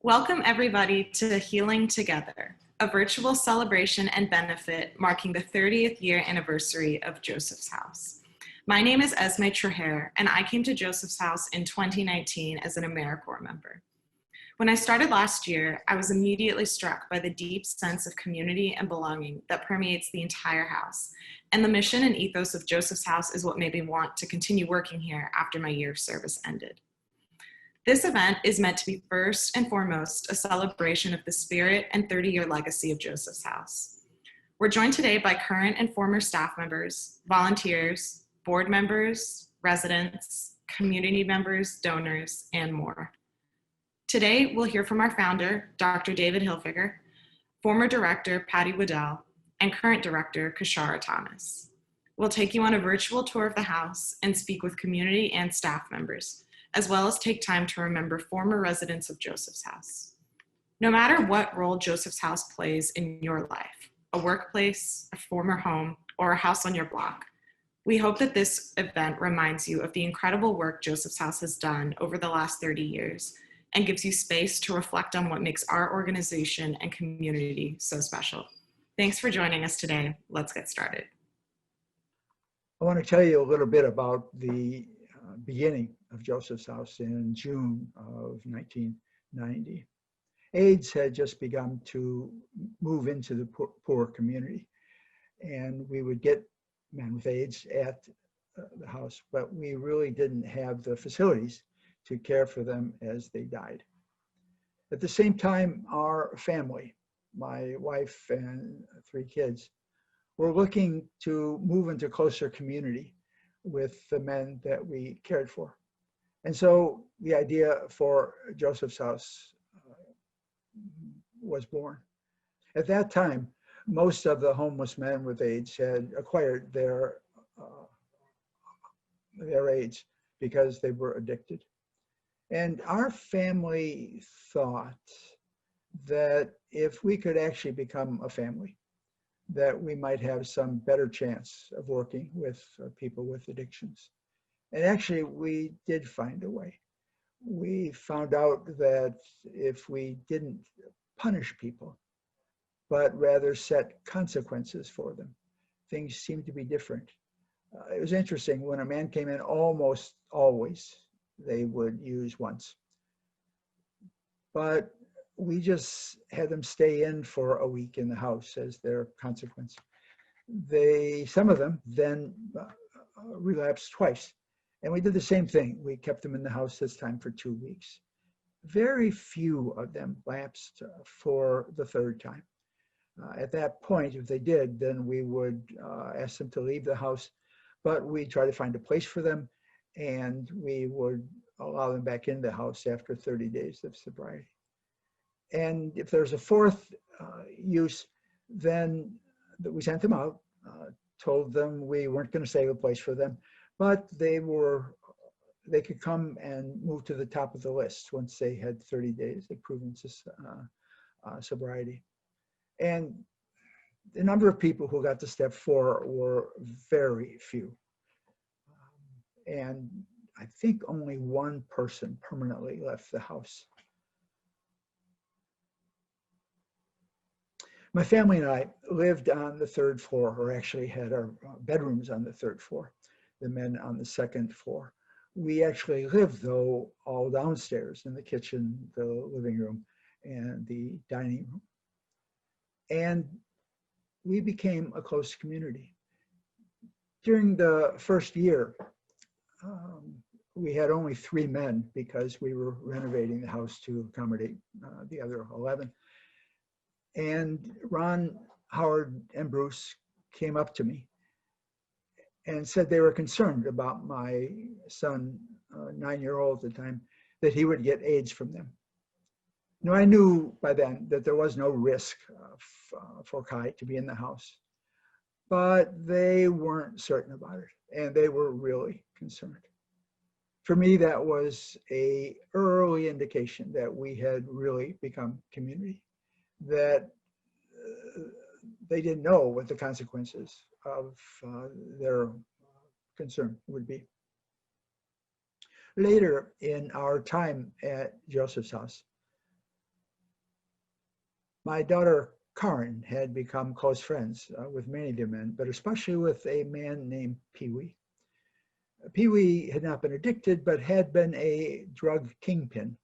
Welcome everybody to Healing Together, a virtual celebration and benefit marking the 30th year anniversary of Joseph's House. My name is Esme Traher, and I came to Joseph's House in 2019 as an AmeriCorps member. When I started last year, I was immediately struck by the deep sense of community and belonging that permeates the entire house, and the mission and ethos of Joseph's House is what made me want to continue working here after my year of service ended. This event is meant to be first and foremost a celebration of the spirit and 30-year legacy of Joseph's House. We're joined today by current and former staff members, volunteers, board members, residents, community members, donors, and more. Today, we'll hear from our founder, Dr. David Hilfiger, former director, Patty Waddell, and current director, Kashara Thomas. We'll take you on a virtual tour of the house and speak with community and staff members, as well as take time to remember former residents of Joseph's House. No matter what role Joseph's House plays in your life, a workplace, a former home, or a house on your block, we hope that this event reminds you of the incredible work Joseph's House has done over the last 30 years and gives you space to reflect on what makes our organization and community so special. Thanks for joining us today. Let's get started. I want to tell you a little bit about the beginning of Joseph's House in June of 1990. AIDS had just begun to move into the poor community, and we would get men with AIDS at the house, but we really didn't have the facilities to care for them as they died. At the same time, our family, my wife and 3 kids, were looking to move into closer community with the men that we cared for. And so the idea for Joseph's House was born. At that time, most of the homeless men with AIDS had acquired their AIDS because they were addicted. And our family thought that if we could actually become a family, that we might have some better chance of working with people with addictions. And actually, we did find a way. We found out that if we didn't punish people, but rather set consequences for them, things seemed to be different. It was interesting, when a man came in, almost always they would use once. But we just had them stay in for a week in the house as their consequence. Some of them then relapsed twice. And we did the same thing. We kept them in the house this time for 2 weeks. Very few of them lapsed for the 3rd time. At that point, if they did, then we would ask them to leave the house, but we'd try to find a place for them, and we would allow them back in the house after 30 days of sobriety. And if there's a 4th use, then we sent them out, told them we weren't going to save a place for them, but they could come and move to the top of the list once they had 30 days of proven sobriety. And the number of people who got to step 4 were very few. And I think only 1 person permanently left the house. My family and I lived on the 3rd floor, or actually had our bedrooms on the 3rd floor, the men on the 2nd floor. We actually lived, though, all downstairs in the kitchen, the living room, and the dining room. And we became a close community. During the 1st year, we had only 3 men because we were renovating the house to accommodate the other 11. And Ron, Howard, and Bruce came up to me and said they were concerned about my son, 9-year-old at the time, that he would get AIDS from them. Now, I knew by then that there was no risk for Kai to be in the house, but they weren't certain about it, and they were really concerned. For me, that was an early indication that we had really become community, that they didn't know what the consequences of their concern would be. Later in our time at Joseph's House, My daughter Karen had become close friends with many of the men, but especially with a man named Pee Wee. Pee Wee had not been addicted, but had been a drug kingpin.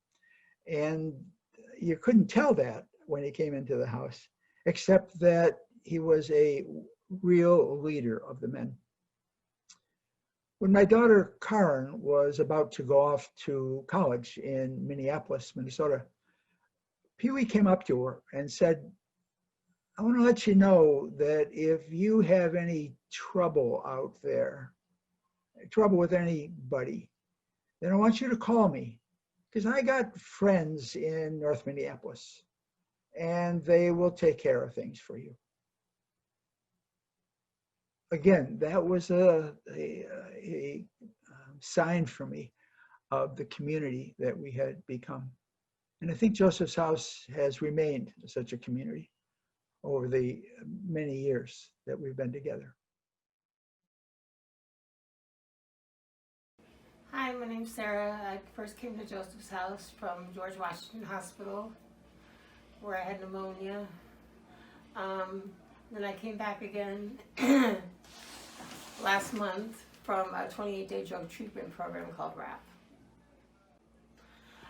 And you couldn't tell that when he came into the house, except that he was a real leader of the men. When my daughter Karen was about to go off to college in Minneapolis, Minnesota, Pee Wee came up to her and said, I want to let you know that if you have any trouble out there, trouble with anybody, then I want you to call me because I got friends in North Minneapolis and they will take care of things for you. Again, that was a sign for me of the community that we had become. And I think Joseph's House has remained such a community over the many years that we've been together. Hi, my name's Sarah. I first came to Joseph's House from George Washington Hospital, where I had pneumonia. Then I came back again last month from a 28-day drug treatment program called RAP.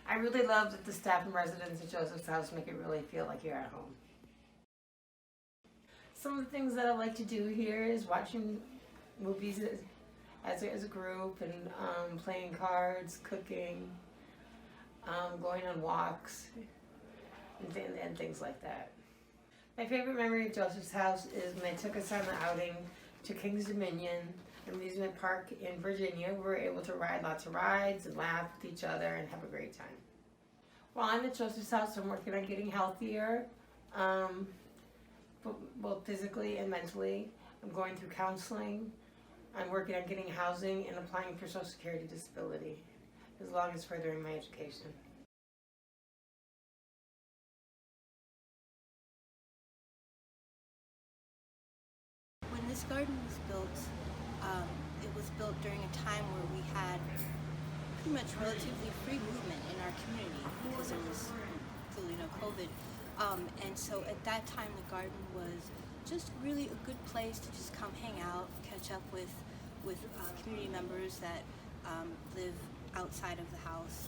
I really love that the staff and residents at Joseph's House make it really feel like you're at home. Some of the things that I like to do here is watching movies as a group and playing cards, cooking, going on walks, and things like that. My favorite memory of Joseph's House is when they took us on an outing to King's Dominion amusement park in Virginia. We were able to ride lots of rides and laugh with each other and have a great time. While I'm at Joseph's House, I'm working on getting healthier, both physically and mentally. I'm going through counseling. I'm working on getting housing and applying for Social Security disability, as long as furthering my education. When this garden was built, it was built during a time where we had pretty much relatively free movement in our community because there was clearly no COVID. And so at that time, the garden was just really a good place to just come hang out, catch up with community members that live outside of the house.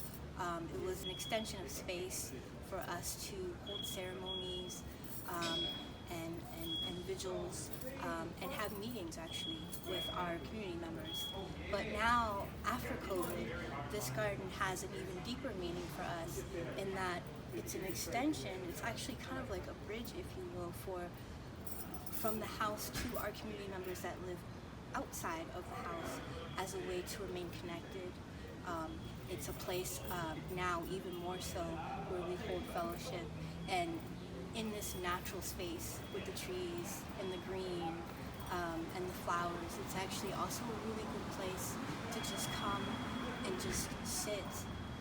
It was an extension of space for us to hold ceremonies and vigils and have meetings actually with our community members. But now, after COVID, this garden has an even deeper meaning for us in that it's an extension. It's actually kind of like a bridge, if you will, from the house to our community members that live outside of the house as a way to remain connected. It's a place now even more so where we hold fellowship, and in this natural space with the trees and the green and the flowers, it's actually also a really good place to just come and just sit.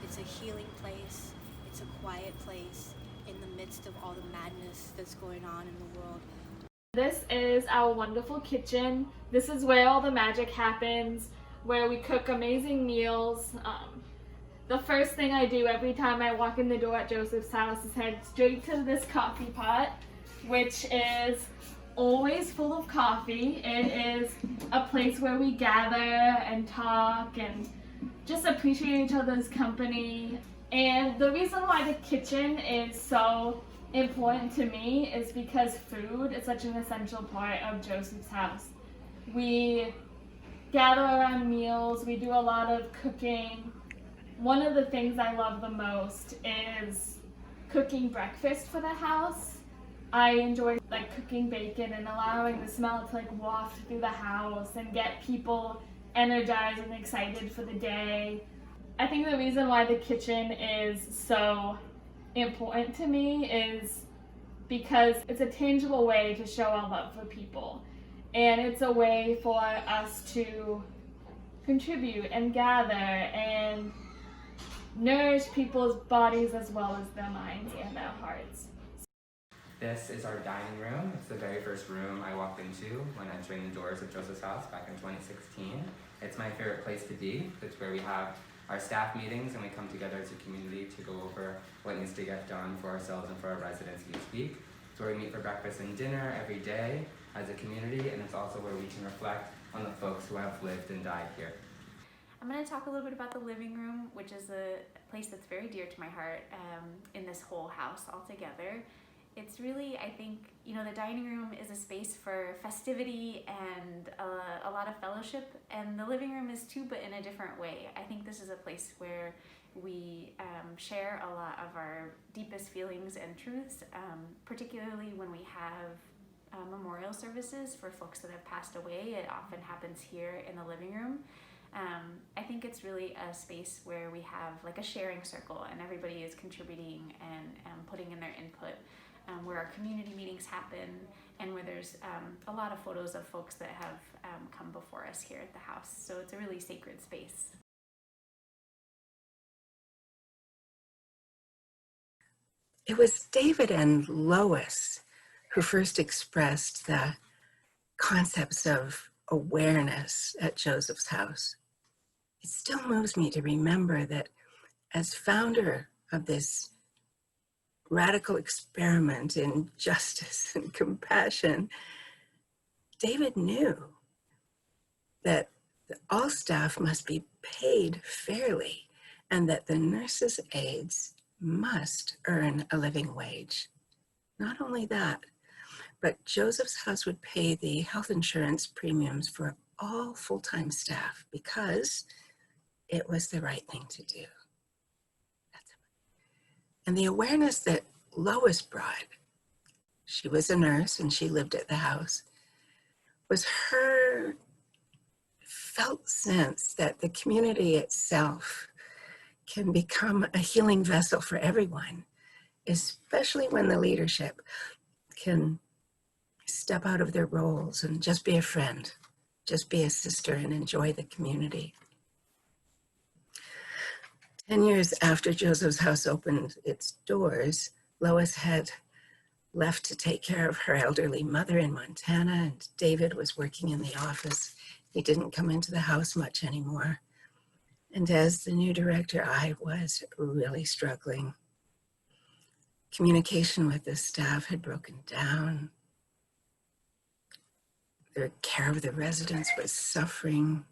It's a healing place. It's a quiet place in the midst of all the madness that's going on in the world. This is our wonderful kitchen. This is where all the magic happens, where we cook amazing meals. The first thing I do every time I walk in the door at Joseph's House is head straight to this coffee pot, which is always full of coffee. It is a place where we gather and talk and just appreciate each other's company. And the reason why the kitchen is so important to me is because food is such an essential part of Joseph's House. We gather around meals, we do a lot of cooking. One of the things I love the most is cooking breakfast for the house. I enjoy cooking bacon and allowing the smell to waft through the house and get people energized and excited for the day. I think the reason why the kitchen is so important to me is because it's a tangible way to show our love for people, and it's a way for us to contribute and gather and nourish people's bodies as well as their minds and their hearts. This is our dining room. It's the very first room I walked into when entering the doors of Joseph's House back in 2016. It's my favorite place to be. It's where we have our staff meetings and we come together as a community to go over what needs to get done for ourselves and for our residents each week. where we meet for breakfast and dinner every day as a community, and it's also where we can reflect on the folks who have lived and died here. I'm going to talk a little bit about the living room, which is a place that's very dear to my heart in this whole house altogether. It's really, I think, the dining room is a space for festivity and a lot of fellowship, and the living room is too, but in a different way. I think this is a place where we share a lot of our deepest feelings and truths, particularly when we have memorial services for folks that have passed away. It often happens here in the living room. I think it's really a space where we have like a sharing circle and everybody is contributing and putting in their input, where our community meetings happen and where there's a lot of photos of folks that have come before us here at the house. So it's a really sacred space. It was David and Lois who first expressed the concepts of awareness at Joseph's house. It still moves me to remember that as founder of this radical experiment in justice and compassion, David knew that all staff must be paid fairly and that the nurses' aides must earn a living wage. Not only that, but Joseph's house would pay the health insurance premiums for all full-time staff because it was the right thing to do. And the awareness that Lois brought, she was a nurse and she lived at the house, was her felt sense that the community itself can become a healing vessel for everyone, especially when the leadership can step out of their roles and just be a friend, just be a sister and enjoy the community. 10 years after Joseph's house opened its doors, Lois had left to take care of her elderly mother in Montana, and David was working in the office. He didn't come into the house much anymore. And as the new director, I was really struggling. Communication with the staff had broken down. The care of the residents was suffering.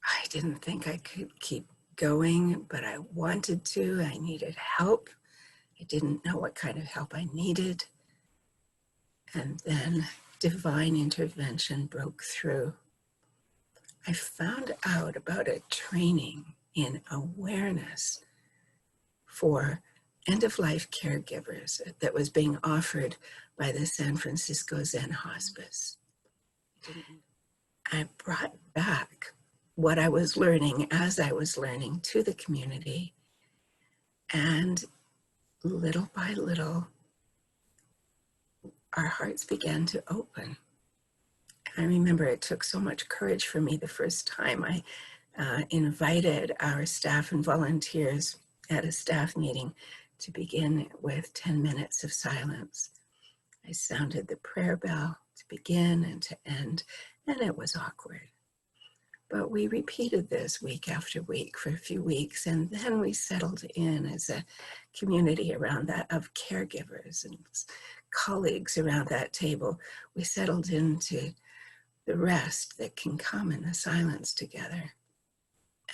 I didn't think I could keep going, but I wanted to. I needed help. I didn't know what kind of help I needed. And then divine intervention broke through. I found out about a training in awareness for end-of-life caregivers that was being offered by the San Francisco Zen Hospice. I brought back what I was learning as I was learning to the community, and little by little, our hearts began to open. I remember it took so much courage for me the first time I invited our staff and volunteers at a staff meeting to begin with 10 minutes of silence. I sounded the prayer bell to begin and to end, and it was awkward. But we repeated this week after week for a few weeks, and then we settled in as a community around that of caregivers and colleagues around that table. We settled into the rest that can come in the silence together.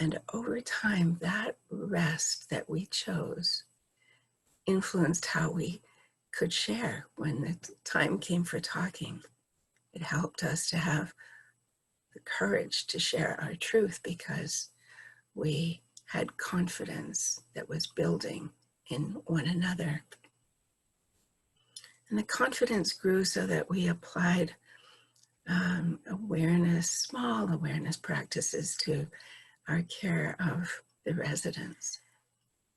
And over time, that rest that we chose influenced how we could share when the time came for talking. It helped us to have the courage to share our truth because we had confidence that was building in one another. And the confidence grew so that we applied small awareness practices to our care of the residents.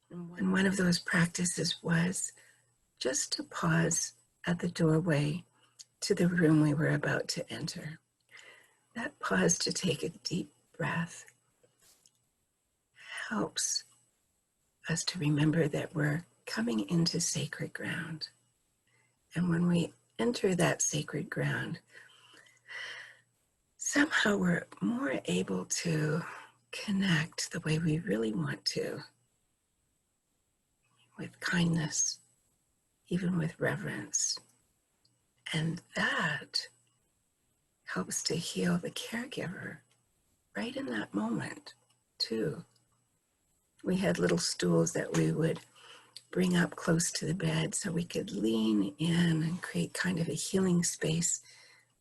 And one of those practices was just to pause at the doorway to the room we were about to enter. That pause to take a deep breath helps us to remember that we're coming into sacred ground. And when we enter that sacred ground, somehow we're more able to connect the way we really want to, with kindness, even with reverence. And that helps to heal the caregiver right in that moment, too. We had little stools that we would bring up close to the bed so we could lean in and create kind of a healing space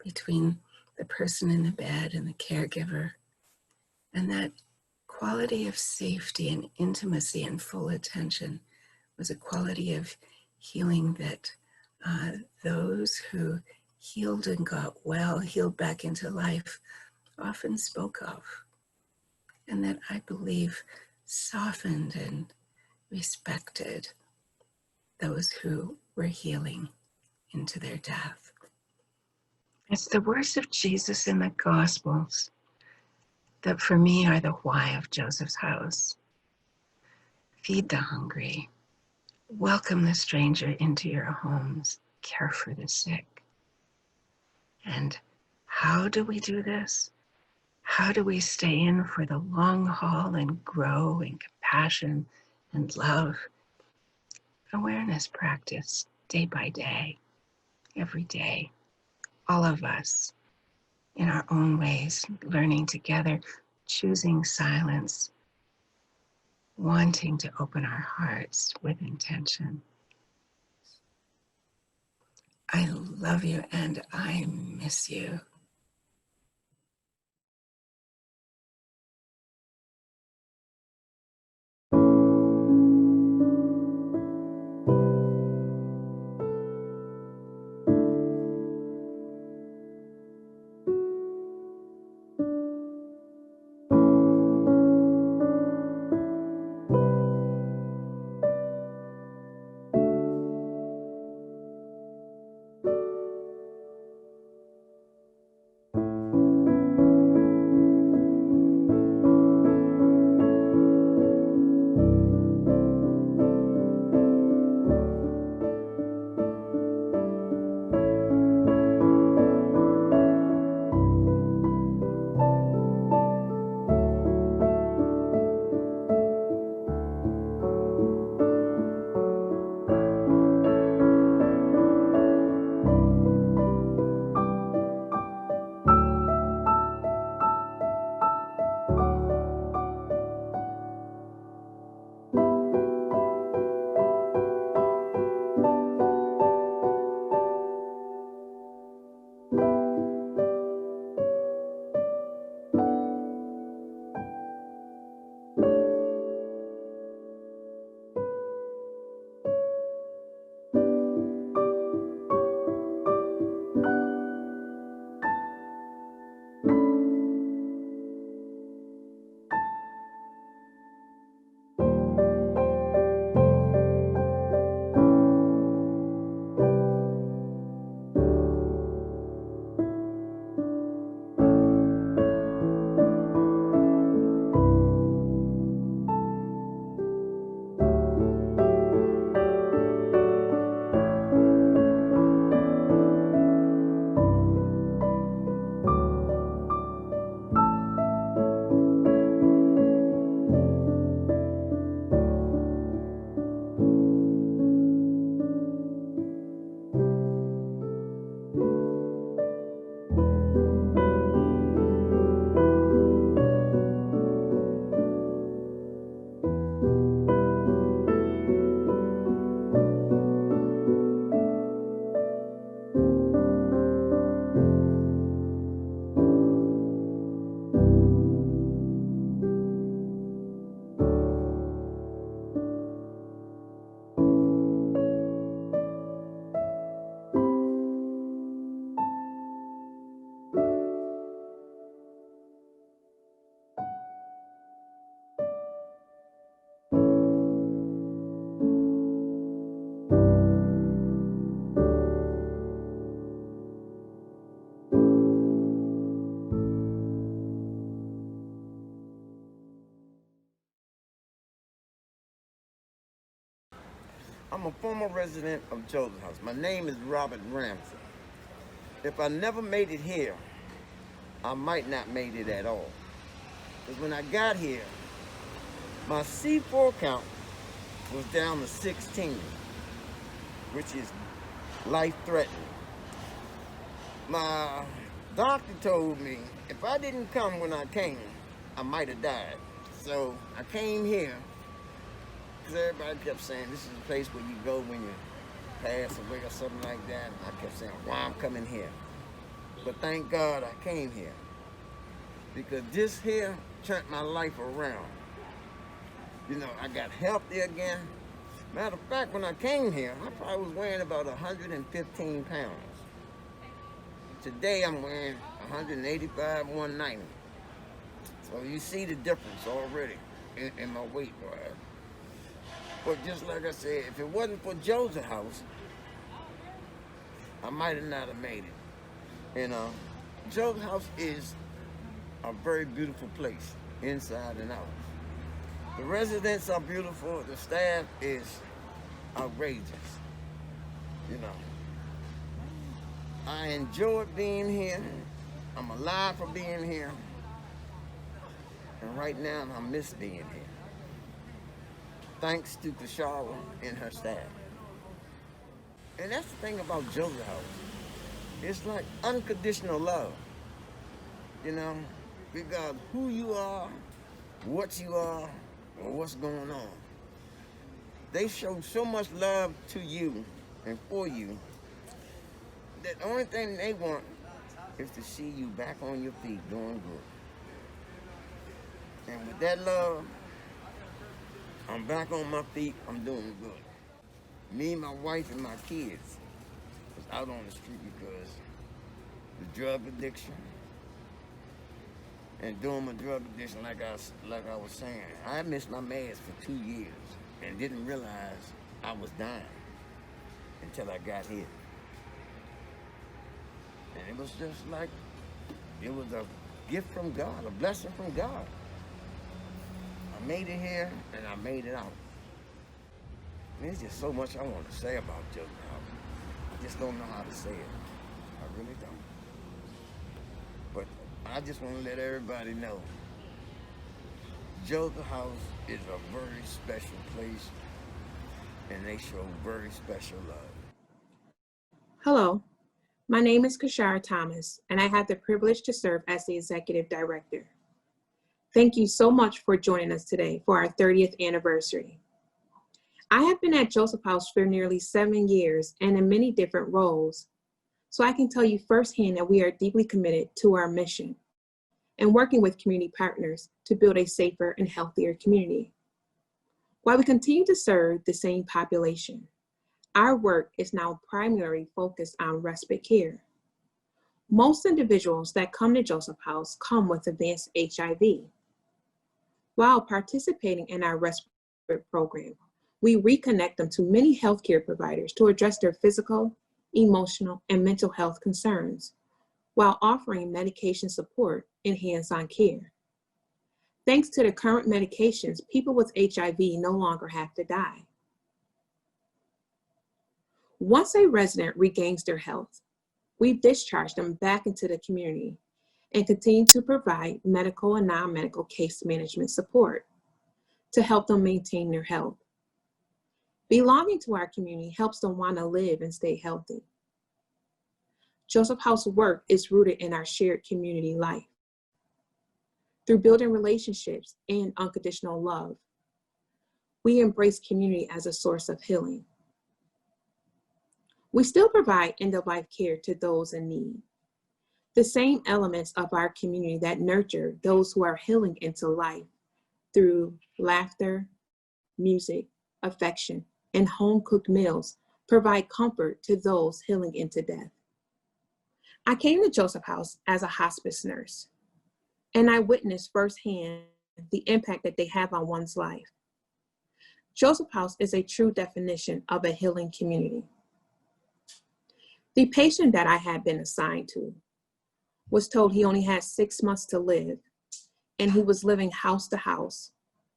between the person in the bed and the caregiver. And that quality of safety and intimacy and full attention was a quality of healing that those who healed and got well, healed back into life, often spoke of. And that I believe softened and respected those who were healing into their death. It's the words of Jesus in the Gospels that for me are the why of Joseph's house. Feed the hungry, welcome the stranger into your homes, care for the sick. And how do we do this? How do we stay in for the long haul and grow in compassion and love? Awareness practice, day by day, every day. All of us, in our own ways, learning together, choosing silence, wanting to open our hearts with intention. I love you and I miss you. I'm a former resident of Joseph's house. My name is Robert Ramsey. If I never made it here, I might not made it at all. Because when I got here, my C4 count was down to 16. which is life-threatening. My doctor told me if I didn't come when I came, I might have died. So I came here because everybody kept saying this is a place where you go when you pass away or something like that. And I kept saying, why I'm coming here? But thank God I came here, because this here turned my life around. You know, I got healthy again. Matter of fact, when I came here, I probably was weighing about 115 pounds. Today I'm weighing 185, 190. So you see the difference already in my weight rise. But just like I said, if it wasn't for Joseph House, I might have not have made it. You know, Joseph House is a very beautiful place, inside and out. The residents are beautiful. The staff is outrageous. You know, I enjoyed being here. I'm alive for being here. And right now, I miss being here. Thanks to Kashara and her staff. And that's the thing about Joseph House. It's like unconditional love. You know, regardless who you are, what you are, or what's going on. They show so much love to you and for you that the only thing they want is to see you back on your feet doing good. And with that love, I'm back on my feet, I'm doing good. Me, my wife, and my kids was out on the street because the drug addiction, and doing my drug addiction, like I was saying, I missed my meds for 2 years and didn't realize I was dying until I got here. And it was just like, it was a gift from God, a blessing from God. I made it here and I made it out. And there's just so much I want to say about Joseph House. I just don't know how to say it. I really don't. But I just want to let everybody know, Joseph House is a very special place, and they show very special love. Hello, my name is Kashara Thomas, and I have the privilege to serve as the Executive Director. Thank you so much for joining us today for our 30th anniversary. I have been at Joseph House for nearly 7 years and in many different roles, so I can tell you firsthand that we are deeply committed to our mission and working with community partners to build a safer and healthier community. While we continue to serve the same population, our work is now primarily focused on respite care. Most individuals that come to Joseph House come with advanced HIV. While participating in our respite program, we reconnect them to many healthcare providers to address their physical, emotional, and mental health concerns, while offering medication support and hands-on care. Thanks to the current medications, people with HIV no longer have to die. Once a resident regains their health, we discharge them back into the community and continue to provide medical and non-medical case management support to help them maintain their health. Belonging to our community helps them want to live and stay healthy. Joseph House work is rooted in our shared community life. Through building relationships and unconditional love, we embrace community as a source of healing. We still provide end-of-life care to those in need. The same elements of our community that nurture those who are healing into life through laughter, music, affection, and home-cooked meals provide comfort to those healing into death. I came to Joseph House as a hospice nurse, and I witnessed firsthand the impact that they have on one's life. Joseph House is a true definition of a healing community. The patient that I had been assigned to was told he only had 6 months to live, and he was living house to house,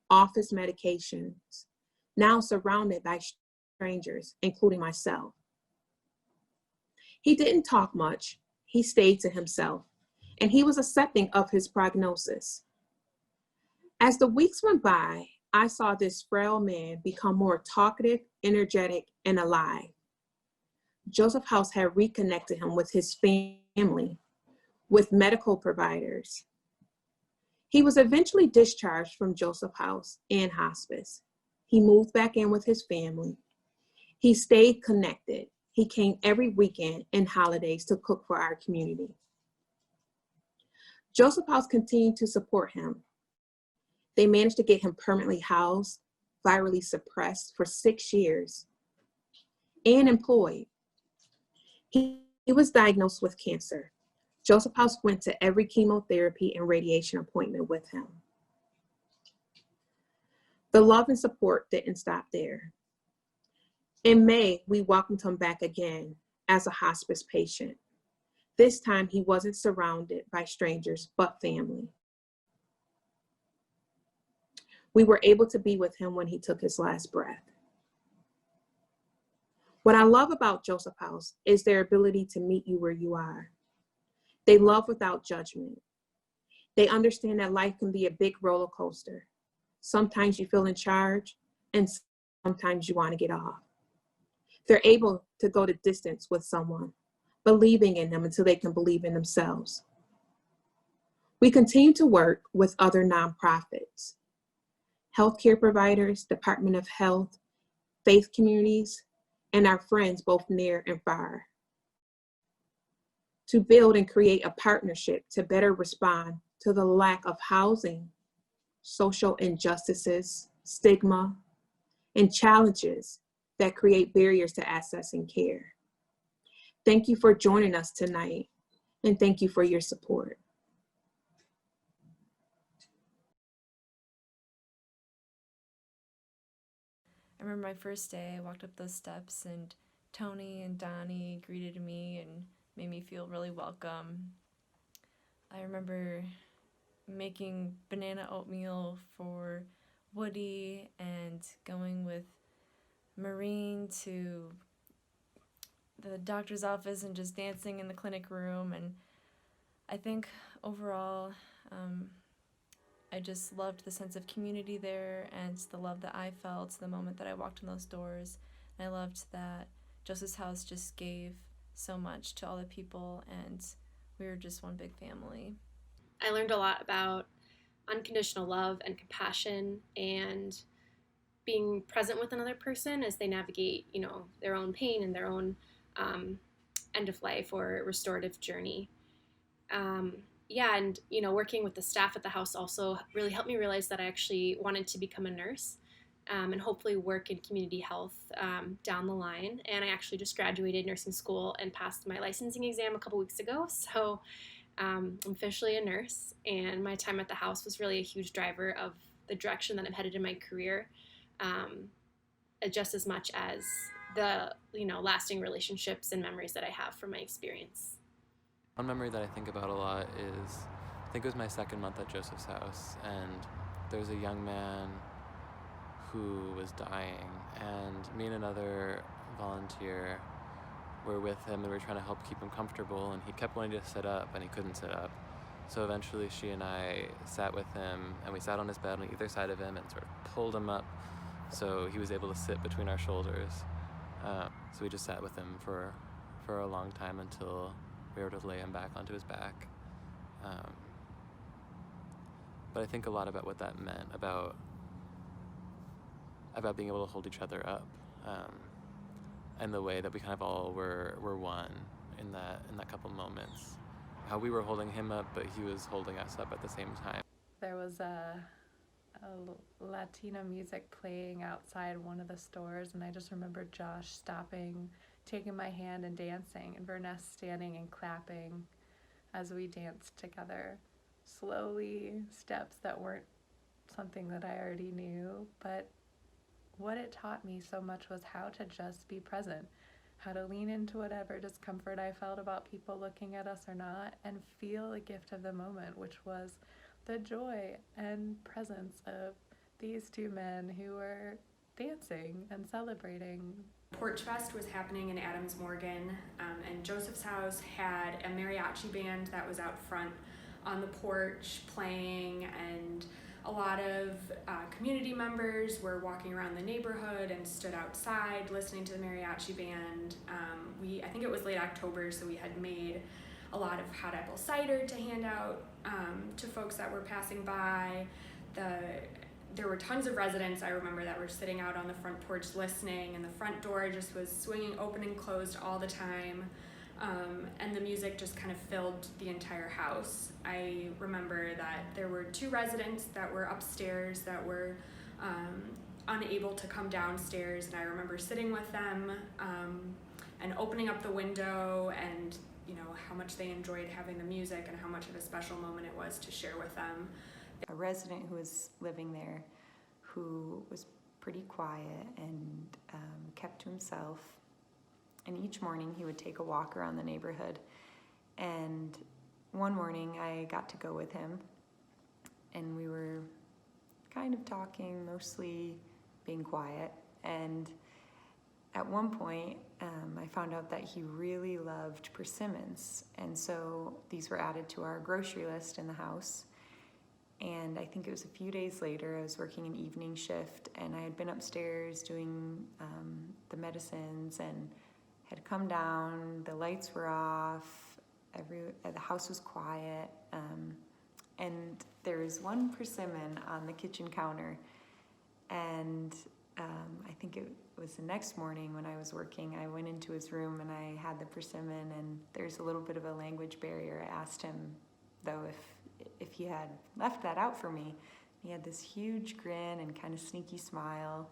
off his medications, now surrounded by strangers, including myself. He didn't talk much. He stayed to himself, and he was accepting of his prognosis. As the weeks went by, I saw this frail man become more talkative, energetic, and alive. Joseph House had reconnected him with his family, with medical providers. He was eventually discharged from Joseph House and hospice. He moved back in with his family. He stayed connected. He came every weekend and holidays to cook for our community. Joseph House continued to support him. They managed to get him permanently housed, virally suppressed for 6 years, and employed. He was diagnosed with cancer. Joseph House went to every chemotherapy and radiation appointment with him. The love and support didn't stop there. In May, we welcomed him back again as a hospice patient. This time, he wasn't surrounded by strangers, but family. We were able to be with him when he took his last breath. What I love about Joseph House is their ability to meet you where you are. They love without judgment. They understand that life can be a big roller coaster. Sometimes you feel in charge, and sometimes you want to get off. They're able to go the distance with someone, believing in them until they can believe in themselves. We continue to work with other nonprofits, healthcare providers, Department of Health, faith communities, and our friends both near and far, to build and create a partnership to better respond to the lack of housing, social injustices, stigma, and challenges that create barriers to accessing care. Thank you for joining us tonight, and thank you for your support. I remember my first day, I walked up those steps and Tony and Donnie greeted me and made me feel really welcome. I remember making banana oatmeal for Woody and going with Maureen to the doctor's office and just dancing in the clinic room. And I think overall, I just loved the sense of community there and the love that I felt the moment that I walked in those doors. And I loved that Joseph's House just gave so much to all the people, and we were just one big family. I learned a lot about unconditional love and compassion and being present with another person as they navigate, their own pain and their own end of life or restorative journey. And working with the staff at the house also really helped me realize that I actually wanted to become a nurse and hopefully work in community health down the line. And I actually just graduated nursing school and passed my licensing exam a couple weeks ago. So I'm officially a nurse, and my time at the house was really a huge driver of the direction that I'm headed in my career, just as much as the lasting relationships and memories that I have from my experience. One memory that I think about a lot is, I think it was my second month at Joseph's House, and there was a young man who was dying, and me and another volunteer were with him, and we were trying to help keep him comfortable, and he kept wanting to sit up, and he couldn't sit up. So eventually she and I sat with him, and we sat on his bed on either side of him and sort of pulled him up so he was able to sit between our shoulders. So we just sat with him for a long time until we were able to lay him back onto his back. But I think a lot about what that meant, about being able to hold each other up, and the way that we kind of all were one in that couple moments. How we were holding him up, but he was holding us up at the same time. There was a Latino music playing outside one of the stores, and I just remember Josh stopping, taking my hand and dancing, and Verness standing and clapping as we danced together. Slowly, steps that weren't something that I already knew, but what it taught me so much was how to just be present, how to lean into whatever discomfort I felt about people looking at us or not, and feel the gift of the moment, which was the joy and presence of these two men who were dancing and celebrating. Porch Fest was happening in Adams Morgan, and Joseph's House had a mariachi band that was out front on the porch playing, and A lot of community members were walking around the neighborhood and stood outside listening to the mariachi band. I think it was late October, so we had made a lot of hot apple cider to hand out to folks that were passing by. There were tons of residents, I remember, that were sitting out on the front porch listening, and the front door just was swinging open and closed all the time. And the music just kind of filled the entire house. I remember that there were 2 residents that were upstairs that were unable to come downstairs, and I remember sitting with them and opening up the window, and how much they enjoyed having the music and how much of a special moment it was to share with them. A resident who was living there who was pretty quiet and kept to himself. And each morning he would take a walk around the neighborhood. And one morning I got to go with him, and we were kind of talking, mostly being quiet. And at one point, I found out that he really loved persimmons. And so these were added to our grocery list in the house. And I think it was a few days later, I was working an evening shift, and I had been upstairs doing the medicines and had come down, the lights were off, the house was quiet, and there was one persimmon on the kitchen counter. And I think it was the next morning when I was working, I went into his room and I had the persimmon, and there's a little bit of a language barrier. I asked him, though, if he had left that out for me. He had this huge grin and kind of sneaky smile,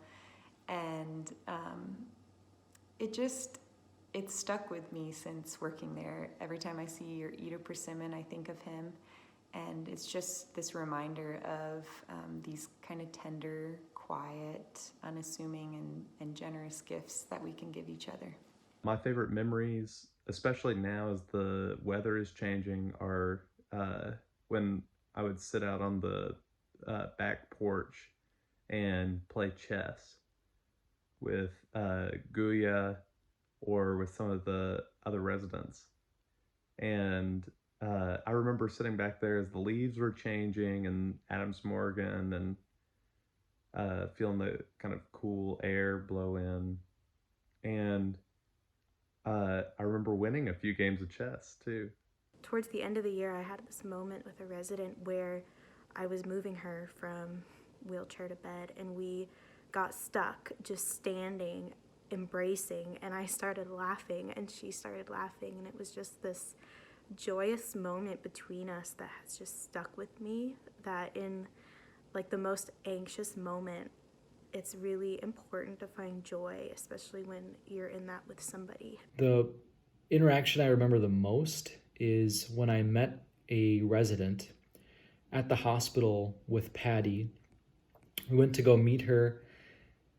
and it stuck with me since working there. Every time I see or eat a persimmon, I think of him, and it's just this reminder of these kind of tender, quiet, unassuming, and generous gifts that we can give each other. My favorite memories, especially now as the weather is changing, are when I would sit out on the back porch and play chess with Guya or with some of the other residents. And I remember sitting back there as the leaves were changing and Adams Morgan, and feeling the kind of cool air blow in. And I remember winning a few games of chess too. Towards the end of the year, I had this moment with a resident where I was moving her from wheelchair to bed, and we got stuck just standing, embracing, and I started laughing and she started laughing, and it was just this joyous moment between us that has just stuck with me, that in like the most anxious moment, it's really important to find joy, especially when you're in that with somebody. The interaction I remember the most is when I met a resident at the hospital with Patty. We went to go meet her,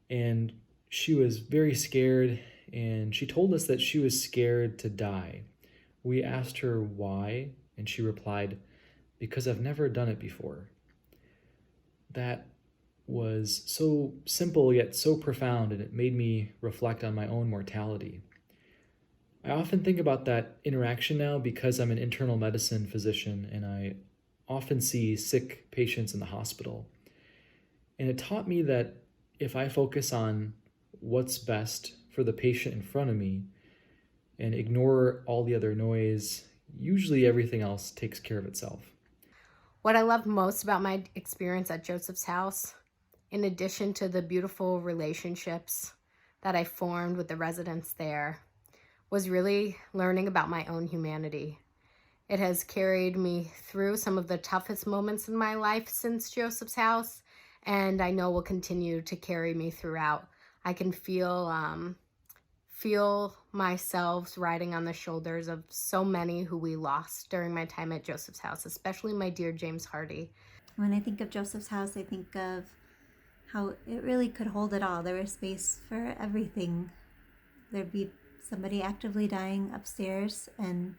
and she was very scared, and she told us that she was scared to die. We asked her why, and she replied, "Because I've never done it before." That was so simple yet so profound, and it made me reflect on my own mortality. I often think about that interaction now because I'm an internal medicine physician and I often see sick patients in the hospital. And it taught me that if I focus on what's best for the patient in front of me and ignore all the other noise, usually everything else takes care of itself. What I loved most about my experience at Joseph's House, in addition to the beautiful relationships that I formed with the residents there, was really learning about my own humanity. It has carried me through some of the toughest moments in my life since Joseph's House, and I know will continue to carry me throughout. I can feel myself riding on the shoulders of so many who we lost during my time at Joseph's House, especially my dear James Hardy. When I think of Joseph's House, I think of how it really could hold it all. There was space for everything. There'd be somebody actively dying upstairs, and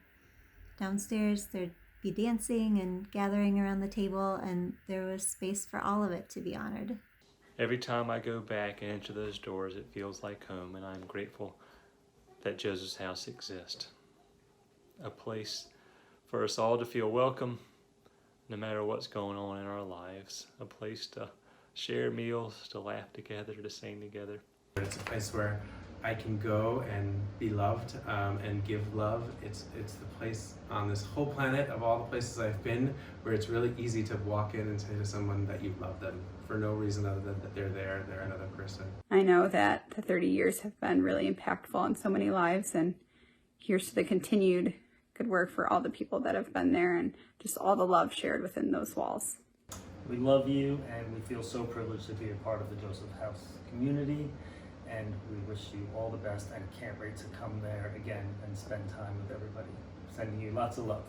downstairs there'd be dancing and gathering around the table, and there was space for all of it to be honored. Every time I go back and enter those doors, it feels like home, and I'm grateful that Joseph's House exists. A place for us all to feel welcome, no matter what's going on in our lives, a place to share meals, to laugh together, to sing together. It's a place where I can go and be loved and give love. It's the place on this whole planet of all the places I've been where it's really easy to walk in and say to someone that you love them for no reason other than that they're there, they're another person. I know that the 30 years have been really impactful on so many lives, and here's to the continued good work for all the people that have been there and just all the love shared within those walls. We love you, and we feel so privileged to be a part of the Joseph House community, and we wish you all the best and can't wait to come there again and spend time with everybody. Sending you lots of love.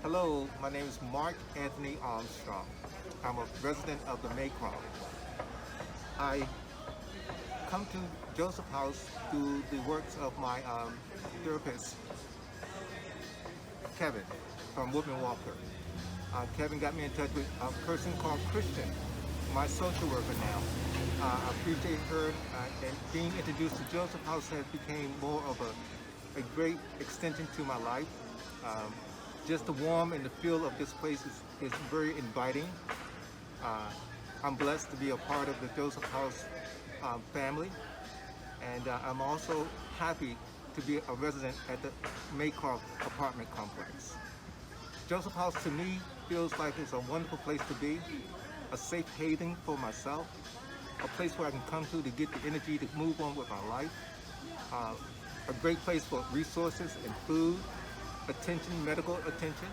Hello, my name is Mark Anthony Armstrong. I'm a resident of the Maycroft. I come to Joseph House through the works of my therapist, Kevin from Woodman Walker. Kevin got me in touch with a person called Christian, my social worker now. I appreciate her and being introduced to Joseph House has become more of a great extension to my life. Just the warmth and the feel of this place is very inviting. I'm blessed to be a part of the Joseph House family, and I'm also happy to be a resident at the Maycroft apartment complex. Joseph House to me feels like it's a wonderful place to be, a safe haven for myself, a place where I can come to get the energy to move on with my life, a great place for resources and food, attention, medical attention.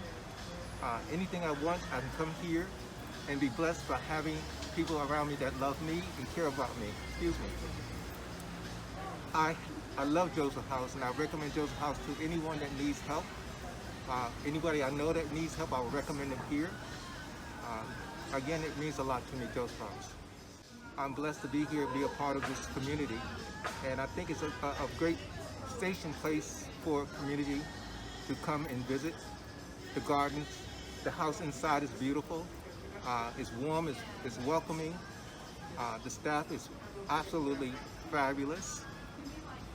Anything I want, I can come here and be blessed by having people around me that love me and care about me. Excuse me. I love Joseph House, and I recommend Joseph House to anyone that needs help. Anybody I know that needs help, I would recommend them here. Again, it means a lot to me, Joseph House. I'm blessed to be here and be a part of this community, and I think it's a great station place for community to come and visit. The gardens, the house inside is beautiful. It's warm, it's welcoming. The staff is absolutely fabulous.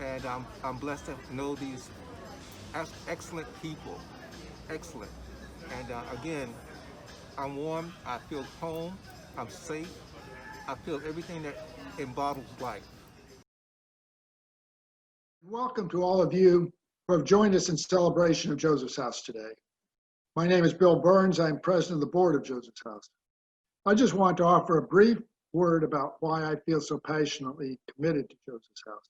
And I'm blessed to know these excellent people, excellent. And again, I'm warm, I feel home, I'm safe. I feel everything that embodies life. Welcome to all of you who have joined us in celebration of Joseph's House today. My name is Bill Burns. I'm president of the board of Joseph's House. I just want to offer a brief word about why I feel so passionately committed to Joseph's House.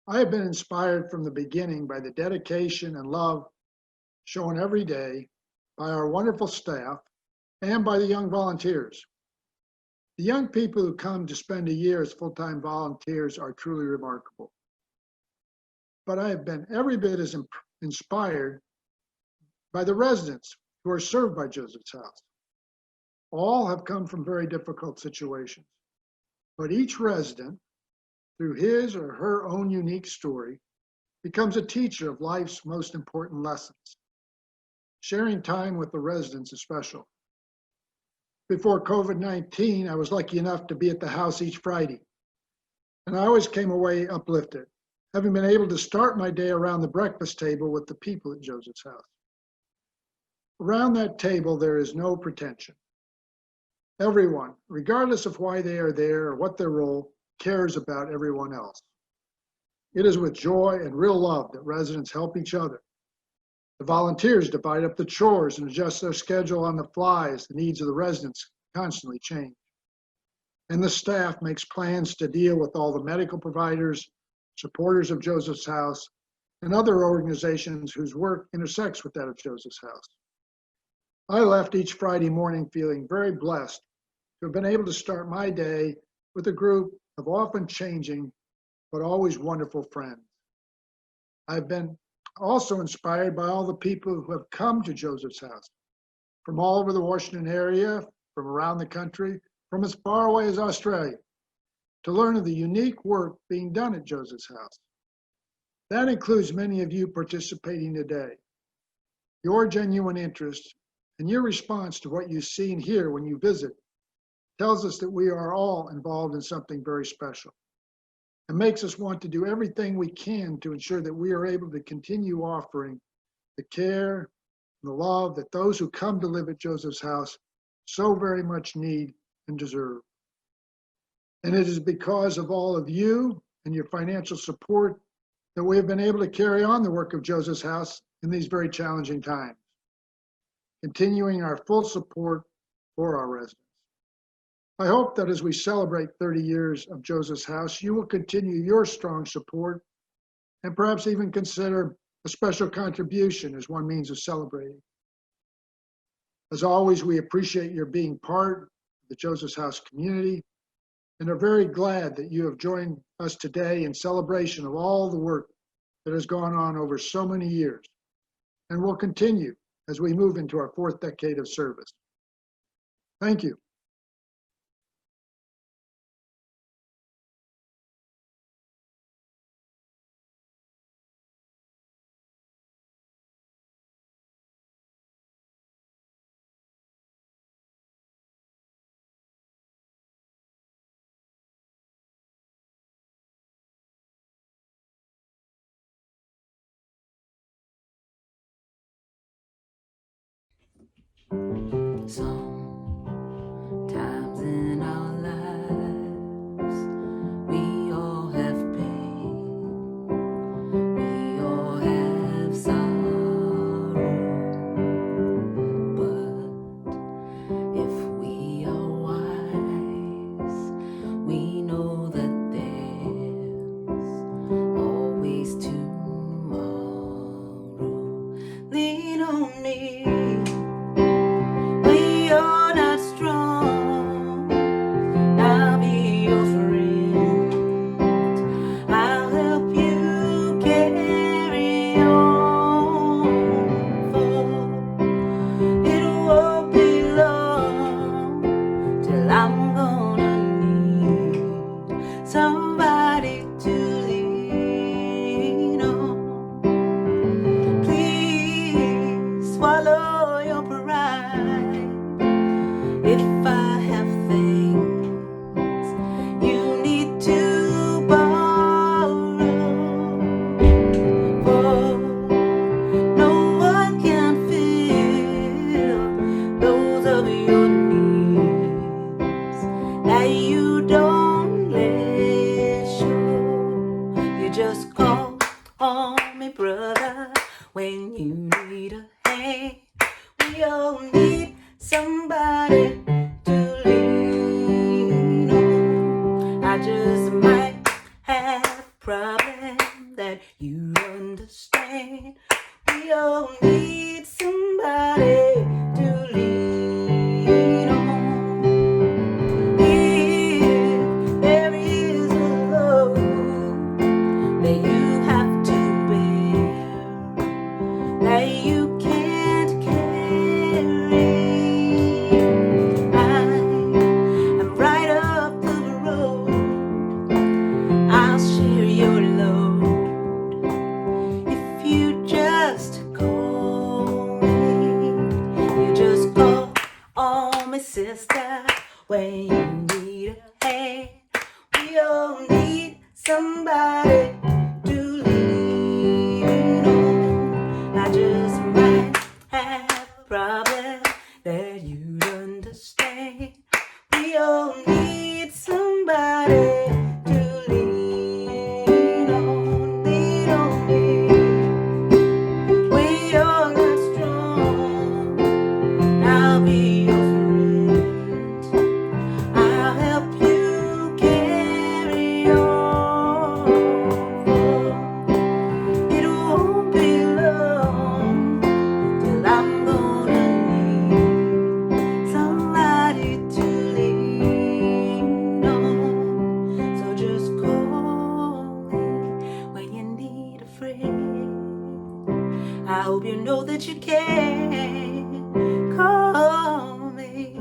I have been inspired from the beginning by the dedication and love shown every day by our wonderful staff and by the young volunteers. The young people who come to spend a year as full-time volunteers are truly remarkable. But I have been every bit as inspired by the residents who are served by Joseph's House. All have come from very difficult situations, but each resident, through his or her own unique story, becomes a teacher of life's most important lessons. Sharing time with the residents is special. Before COVID-19, I was lucky enough to be at the house each Friday, and I always came away uplifted, having been able to start my day around the breakfast table with the people at Joseph's House. Around that table, there is no pretension. Everyone, regardless of why they are there or what their role, cares about everyone else. It is with joy and real love that residents help each other. The volunteers divide up the chores and adjust their schedule on the fly as the needs of the residents constantly change. And the staff makes plans to deal with all the medical providers, supporters of Joseph's House, and other organizations whose work intersects with that of Joseph's House. I left each Friday morning feeling very blessed to have been able to start my day with a group of often changing but always wonderful friends. I've been also inspired by all the people who have come to Joseph's House from all over the Washington area, from around the country, from as far away as Australia, to learn of the unique work being done at Joseph's House. That includes many of you participating today. Your genuine interest and your response to what you see and hear when you visit tells us that we are all involved in something very special. and makes us want to do everything we can to ensure that we are able to continue offering the care and the love that those who come to live at Joseph's House so very much need and deserve. And it is because of all of you and your financial support that we have been able to carry on the work of Joseph's House in these very challenging times, continuing our full support for our residents. I hope that as we celebrate 30 years of Joseph's House, you will continue your strong support and perhaps even consider a special contribution as one means of celebrating. As always, we appreciate your being part of the Joseph's House community and are very glad that you have joined us today in celebration of all the work that has gone on over so many years and will continue as we move into our 4th decade of service. Thank you. Sometimes in our lives, we all have pain, we all have sorrow. But if we are wise, we know that there's always tomorrow. Lean on me. We are not strong, I'll be your friend. I'll help you carry on, for it won't be long till I'm gonna need somebody to lean on. Please swallow your pride. If I have things you need to borrow, for no one can fill those of your needs that you don't let show. You just call on me, brother, when you need a hand. We all need somebody to lean on. I just might have a problem that you understand. We all need somebody to lean on. If there is a load that you have to bear, that you can't carry, I'm right up the road. I'll share your load if you just call me. You just call on me, sister, when you need a hand. We all need somebody to lean on. I just might have a problem that you'd understand. We all need somebody to lean on. Lean on me. We are not strong, I'll be your friend. I'll help you carry on. It won't be long till I'm gonna need somebody to lean on. So just call me when you need a friend. I hope you know that you can call me.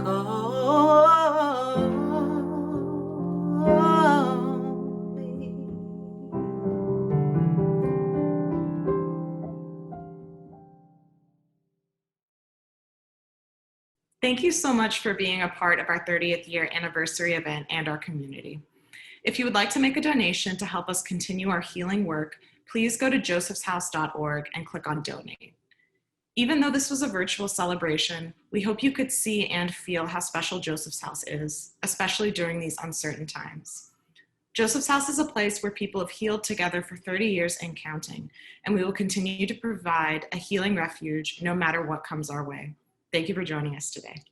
Call me. Thank you so much for being a part of our 30th year anniversary event and our community. If you would like to make a donation to help us continue our healing work, please go to josephshouse.org and click on Donate. Even though this was a virtual celebration, we hope you could see and feel how special Joseph's House is, especially during these uncertain times. Joseph's House is a place where people have healed together for 30 years and counting, and we will continue to provide a healing refuge no matter what comes our way. Thank you for joining us today.